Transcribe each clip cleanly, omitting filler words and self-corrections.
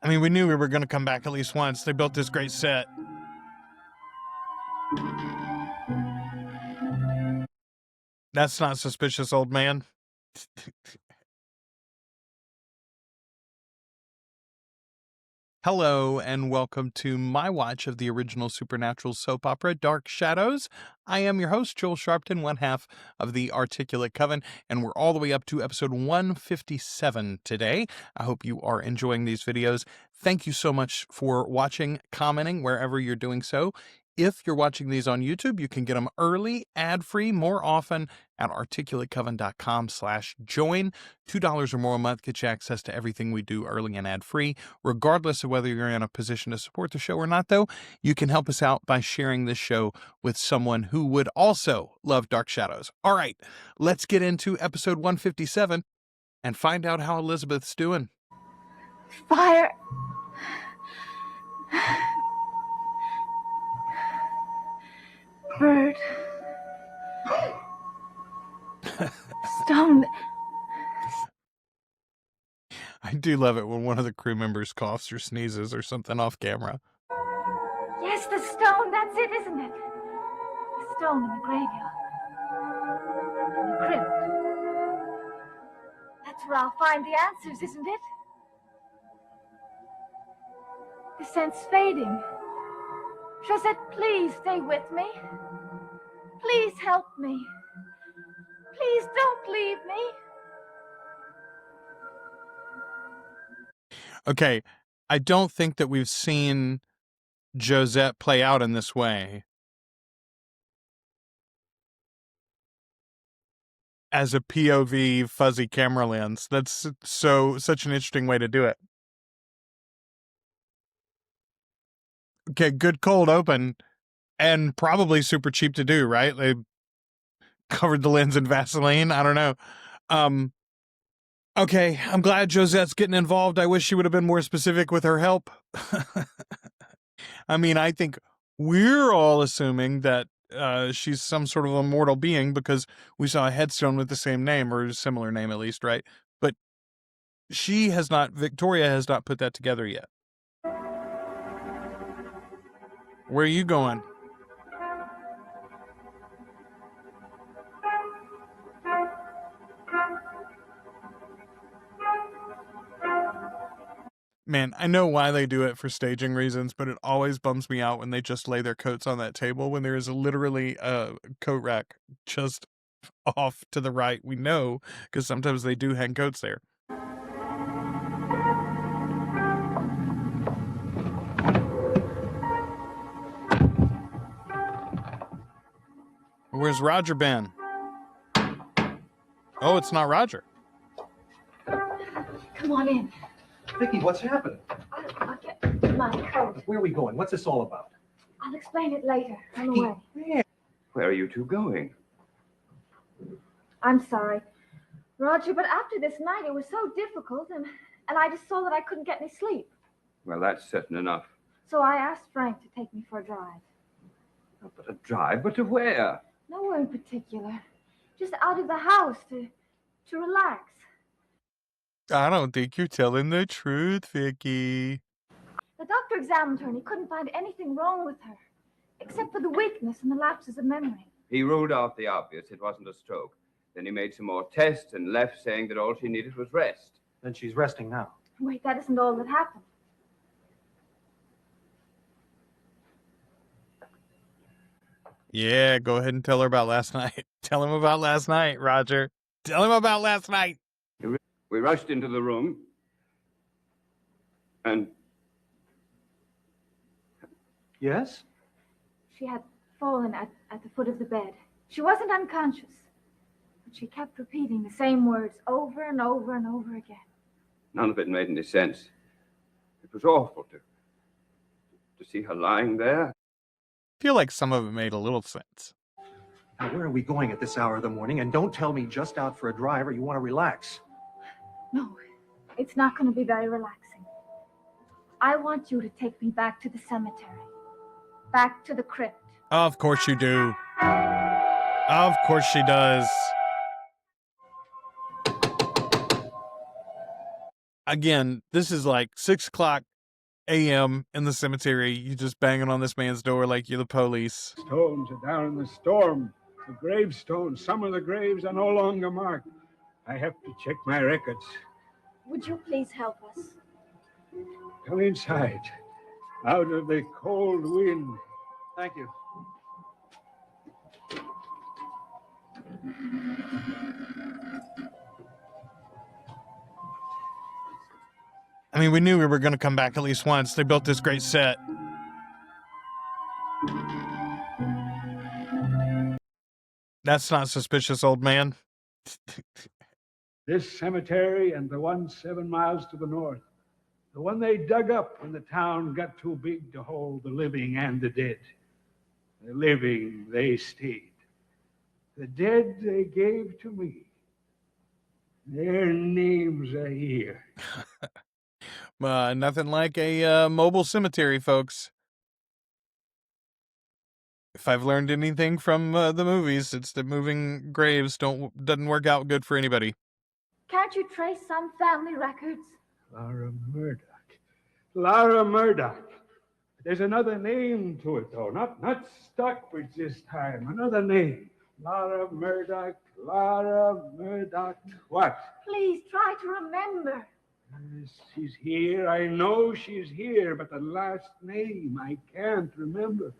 I mean, we knew we were going to come back at least once. They built this great set. That's not suspicious, old man. Hello, and welcome to my watch of the original supernatural soap opera, Dark Shadows. I am your host, Joel Sharpton, one half of the Articulate Coven, and we're all the way up to episode 157 today. I hope you are enjoying these videos. Thank you so much for watching, commenting, wherever you're doing so. If you're watching these on YouTube, you can get them early, ad-free, more often at articulatecoven.com/join. $2 or more a month gets you access to everything we do early and ad-free. Regardless of whether you're in a position to support the show or not, though, you can help us out by sharing this show with someone who would also love Dark Shadows. All right, let's get into episode 157 and find out how Elizabeth's doing. Fire! Bird. Stone. I do love it when one of the crew members coughs or sneezes or something off camera. Yes, the stone. That's it, isn't it? The stone in the graveyard. In the crypt. That's where I'll find the answers, isn't it? The scent's fading. Josette, please stay with me. Please help me. Please don't leave me. Okay, I don't think that we've seen Josette play out in this way. As a POV fuzzy camera lens. That's such an interesting way to do it. Okay, good cold open, and probably super cheap to do, right? They covered the lens in Vaseline. I don't know. Okay, I'm glad Josette's getting involved. I wish she would have been more specific with her help. I mean, I think we're all assuming that she's some sort of immortal being because we saw a headstone with the same name, or a similar name at least, right? But Victoria has not put that together yet. Where are you going? Man, I know why they do it for staging reasons, but it always bums me out when they just lay their coats on that table when there is literally a coat rack just off to the right. We know, because sometimes they do hang coats there. Where's Roger been? Oh, it's not Roger. Come on in. Vicky, what's happening? I'll get my coat. Where are we going? What's this all about? I'll explain it later. On the way. Where are you two going? I'm sorry, Roger, but after this night it was so difficult, and I just saw that I couldn't get any sleep. Well, that's certain enough. So I asked Frank to take me for a drive. Oh, but a drive? But to where? Nowhere in particular. Just out of the house to relax. I don't think you're telling the truth, Vicky. The doctor examined her and he couldn't find anything wrong with her, except for the weakness and the lapses of memory. He ruled out the obvious. It wasn't a stroke. Then he made some more tests and left saying that all she needed was rest. Then she's resting now. Wait, that isn't all that happened. Yeah, go ahead and tell her about last night. Tell him about last night, Roger. Tell him about last night. We rushed into the room, and... Yes? She had fallen at the foot of the bed. She wasn't unconscious, but she kept repeating the same words over and over and over again. None of it made any sense. It was awful to see her lying there. I feel like some of it made a little sense. Now, where are we going at this hour of the morning? And don't tell me just out for a drive or you want to relax. No, it's not going to be very relaxing. I want you to take me back to the cemetery. Back to the crypt. Of course you do. Of course she does. Again, this is like 6 o'clock a.m. in the cemetery. You just banging on this man's door like you're the police. Stones are down in the storm. The gravestones, some of the graves are no longer marked. I have to check my records. Would you please help us? Come inside, out of the cold wind. Thank you. I mean, we knew we were going to come back at least once. They built this great set. That's not suspicious, old man. This cemetery and the one 7 miles to the north. The one they dug up when the town got too big to hold the living and the dead. The living, they stayed. The dead, they gave to me. Their names are here. Nothing like a mobile cemetery, folks. If I've learned anything from the movies, it's that moving graves doesn't work out good for anybody. Can't you trace some family records? Lara Murdoch. Lara Murdoch. There's another name to it, though. Not Stockbridge this time. Another name. Lara Murdoch. Lara Murdoch. What? Please try to remember. Yes, she's here. I know she's here, but the last name I can't remember.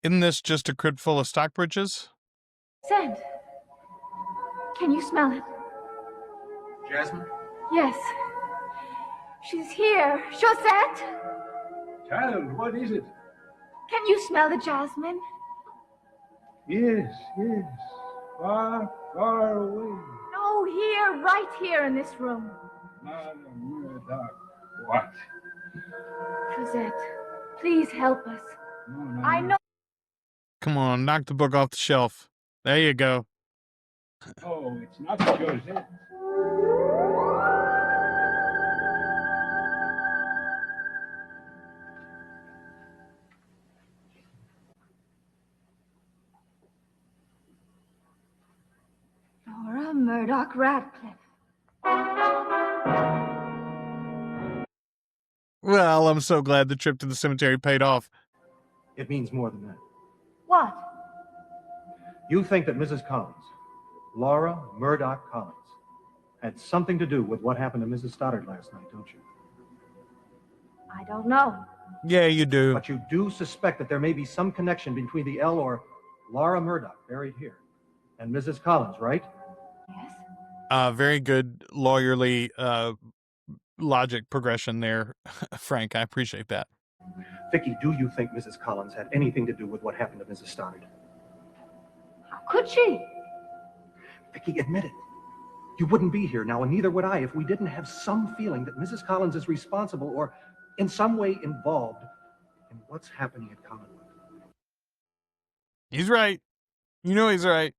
Isn't this just a crypt full of Stockbridges? Scent. Can you smell it? Jasmine? Yes. She's here. Chaussette! Child, what is it? Can you smell the jasmine? Yes. Far, far away. No, here, right here in this room. Lara Murdoch. What? Chaussette, please help us. No. I know. Come on, knock the book off the shelf. There you go. Oh, it's not Josette. Laura Murdoch Radcliffe. Well, I'm so glad the trip to the cemetery paid off. It means more than that. What? You think that Mrs. Collins, Lara Murdoch Collins, had something to do with what happened to Mrs. Stoddard last night, don't you? I don't know. Yeah, you do. But you do suspect that there may be some connection between the L or Lara Murdoch, buried here, and Mrs. Collins, right? Yes. Very good lawyerly logic progression there, Frank. I appreciate that. Vicky, do you think Mrs. Collins had anything to do with what happened to Mrs. Stoddard? How could she? Vicky, admit it. You wouldn't be here now, and neither would I if we didn't have some feeling that Mrs. Collins is responsible or in some way involved in what's happening at Commonwealth. He's right. You know he's right.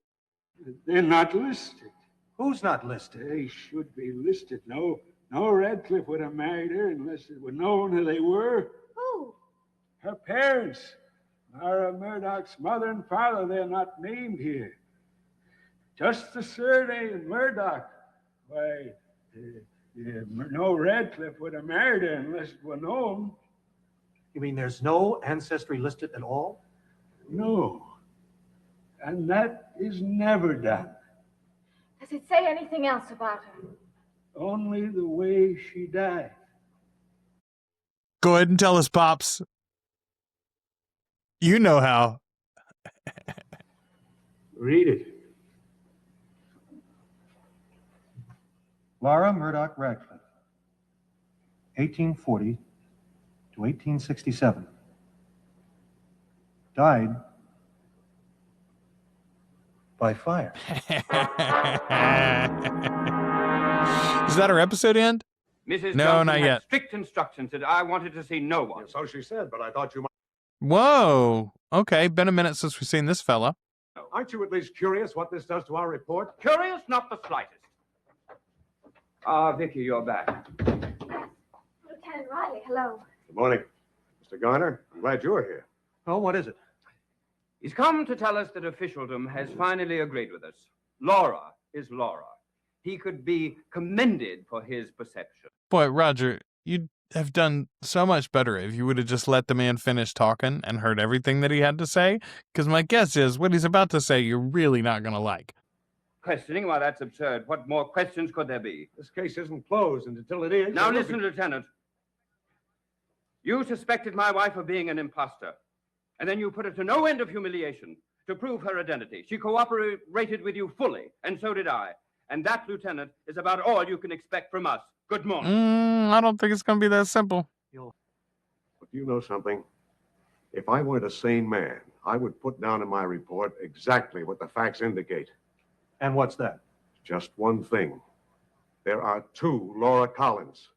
They're not listed. Who's not listed? They should be listed. No Radcliffe would have married her unless it were known who they were. Who? Her parents. Lara Murdoch's mother and father, they're not named here. Just the surname Murdoch. Why, no Radcliffe would have married her unless it were known. You mean there's no ancestry listed at all? No. And that is never done. Does it say anything else about her? Only the way she died. Go ahead and tell us, Pops. You know how. Read it. Lara Murdoch Radcliffe, 1840 to 1867. Died by fire. Is that our episode end? Mrs. No, Johnson not had yet. strict instructions that I wanted to see no one. So she said, but I thought you might. Whoa. Okay, been a minute since we've seen this fella. Aren't you at least curious what this does to our report? Curious? Not the slightest. Vicky, you're back. Lieutenant Riley, hello. Good morning. Mr. Garner, I'm glad you're here. Oh, what is it? He's come to tell us that officialdom has finally agreed with us. Laura is Laura. He could be commended for his perception. Boy, Roger, You'd have done so much better if you would have just let the man finish talking and heard everything that he had to say, because my guess is what he's about to say you're really not going to like. Questioning? Why, that's absurd. What more questions could there be? This case isn't closed, and until it is... Now listen, Lieutenant. You suspected my wife of being an imposter, and then you put her to no end of humiliation to prove her identity. She cooperated with you fully, and so did I. And that, Lieutenant, is about all you can expect from us. Good morning. I don't think it's going to be that simple. But you know something? If I weren't a sane man, I would put down in my report exactly what the facts indicate. And what's that? Just one thing. There are 2 Laura Collins.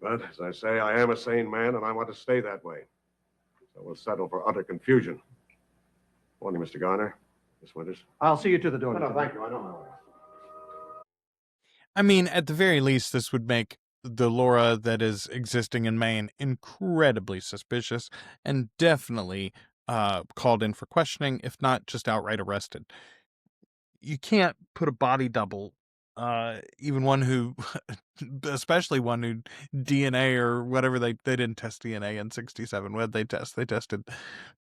But, as I say, I am a sane man, and I want to stay that way. So we'll settle for utter confusion. Morning, Mr. Garner. Miss Winters. I'll see you to the door. No, thank you. I don't know. I mean, at the very least, this would make the Laura that is existing in Maine incredibly suspicious and definitely called in for questioning, if not just outright arrested. You can't put a body double, even one who, especially one who DNA or whatever, they didn't test DNA in 67. What did they test? They tested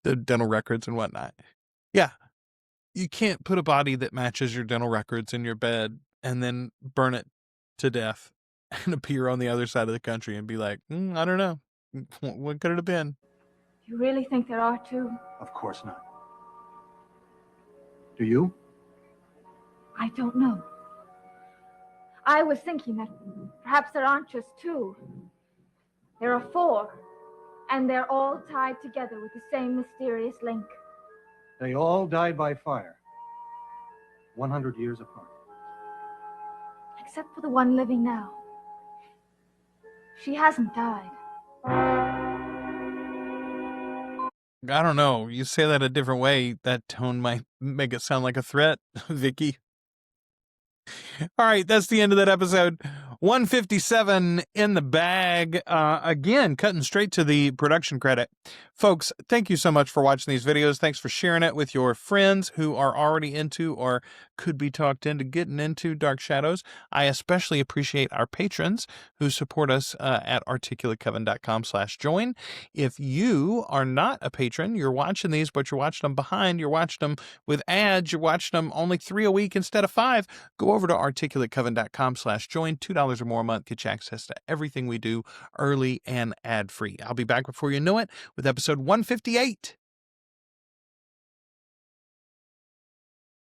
the dental records and whatnot. Yeah. You can't put a body that matches your dental records in your bed and then burn it to death and appear on the other side of the country and be like, I don't know. What could it have been? You really think there are 2? Of course not. Do you? I don't know. I was thinking that perhaps there aren't just 2. There are 4, and they're all tied together with the same mysterious link. They all died by fire. 100 years apart. Except for the one living now. She hasn't died. I don't know. You say that a different way, that tone might make it sound like a threat, Vicky. All right, that's the end of that episode. 157 in the bag. Again, cutting straight to the production credit. Folks, thank you so much for watching these videos. Thanks for sharing it with your friends who are already into or could be talked into getting into Dark Shadows. I especially appreciate our patrons who support us at articulatecoven.com/join. If you are not a patron, you're watching these, but you're watching them behind, you're watching them with ads, you're watching them only 3 a week instead of 5, go over to articulatecoven.com/join. $2 or more a month gets you access to everything we do early and ad-free. I'll be back before you know it with episode 158